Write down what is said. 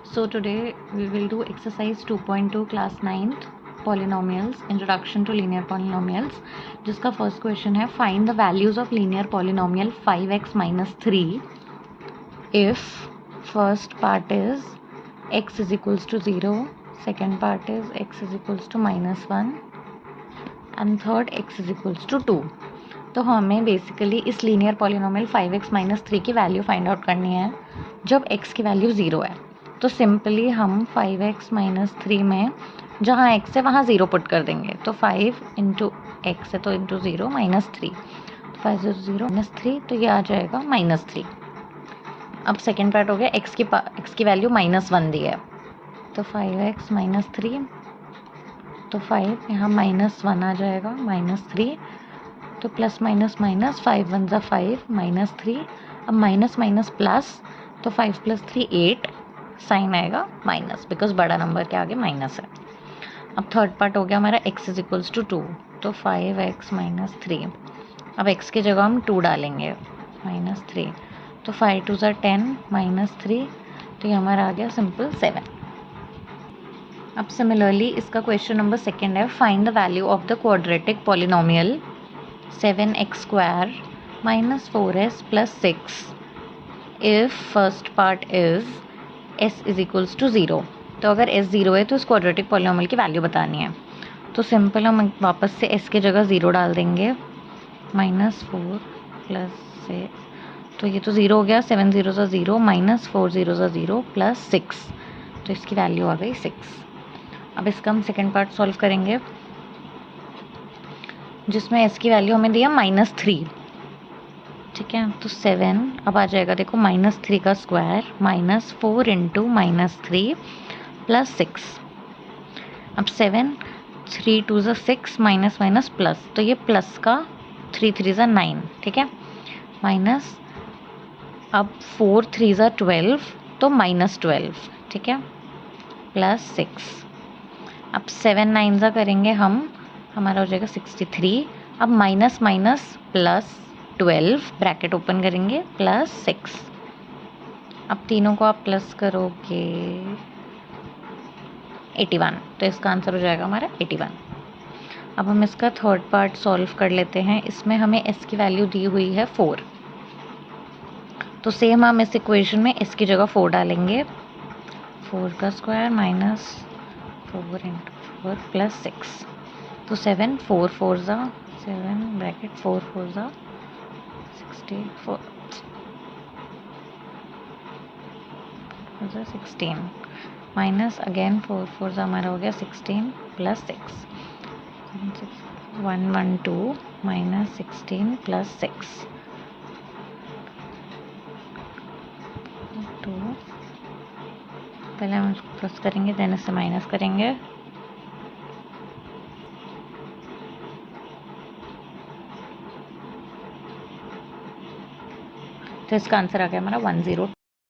So today we will do exercise 2.2 class 9th polynomials, introduction to linear polynomials, जिसका first question है find the values of linear polynomial 5x minus 3 if first part is x is equals to 0, second part is x is equals to minus 1 and third x is equals to 2. तो हमें basically इस linear polynomial 5x minus 3 की value find out करनी है जब x की value 0 है. तो सिंपली हम 5x minus 3 में जहाँ x है वहाँ 0 पुट कर देंगे. तो 5 इंटू एक्स है तो इंटू 0 माइनस 3, तो 5 0 माइनस 3, तो ये आ जाएगा माइनस 3. अब सेकेंड पार्ट हो गया x की वैल्यू माइनस 1 दी है, तो 5x माइनस 3, तो 5 यहाँ माइनस 1 आ जाएगा माइनस 3, तो प्लस माइनस माइनस 5 1 ज़ा 5 माइनस 3. अब माइनस माइनस प्लस, तो 5 प्लस 3 8, साइन आएगा माइनस बिकॉज बड़ा नंबर के आगे माइनस है. अब थर्ड पार्ट हो गया हमारा x इज इक्वल्स टू 2, तो 5x माइनस 3. अब x की जगह हम 2 डालेंगे माइनस 3, तो 5 2 ज़ा 10 माइनस 3, तो ये हमारा आ गया सिंपल 7. अब सिमिलरली इसका क्वेश्चन नंबर सेकेंड है find the value of the quadratic polynomial 7x square minus 4s plus 6 if first part is s is equals to 0. तो अगर s 0 है तो इस क्वाड्रेटिक पॉलिनोमियल की वैल्यू बतानी है. तो सिंपल हम वापस से s की जगह 0 डाल देंगे माइनस 4 प्लस 6, तो ये तो 0 हो गया, 7 0 ज़ा 0 माइनस 4 0 ज़ा 0 प्लस 6, तो इसकी वैल्यू आ गई 6. अब इसका हम सेकेंड पार्ट सॉल्व करेंगे जिसमें s की वैल्यू हमें दिया माइनस 3. ठीक है, तो 7 अब आ जाएगा देखो माइनस 3 का square minus 4 into minus 3 plus 6. अब 7 3 2 ज़ा 6 माइनस माइनस प्लस, तो ये प्लस का 3 3 ज़ा 9. ठीक है, माइनस अब 4 3 ज़ा 12, तो माइनस 12. ठीक है, प्लस 6. अब 7 9 ज़ा करेंगे हम, हमारा हो जाएगा 63. अब minus minus plus 12 bracket open करेंगे प्लस 6. अब तीनों को आप प्लस करोगे 81, तो इसका आंसर हो जाएगा हमारा 81. अब हम इसका थर्ड पार्ट सॉल्व कर लेते हैं. इसमें हमें s की वैल्यू दी हुई है 4, तो सेम हम इस इक्वेशन में s की जगह 4 डालेंगे. 4 का स्क्वायर माइनस 4 इंटू 4 प्लस 6, तो 7 4 4 ज़ा 7 ब्रैकेट 4 4 ज़ा 64 16 माइनस अगेन 4 4 ज़ा हमारा हो गया 16 प्लस 6 1 1 2 माइनस 16 प्लस 6 2. पहले हम इसको प्लस करेंगे देन इससे माइनस करेंगे, तो इसका आंसर आ गया हमारा 10.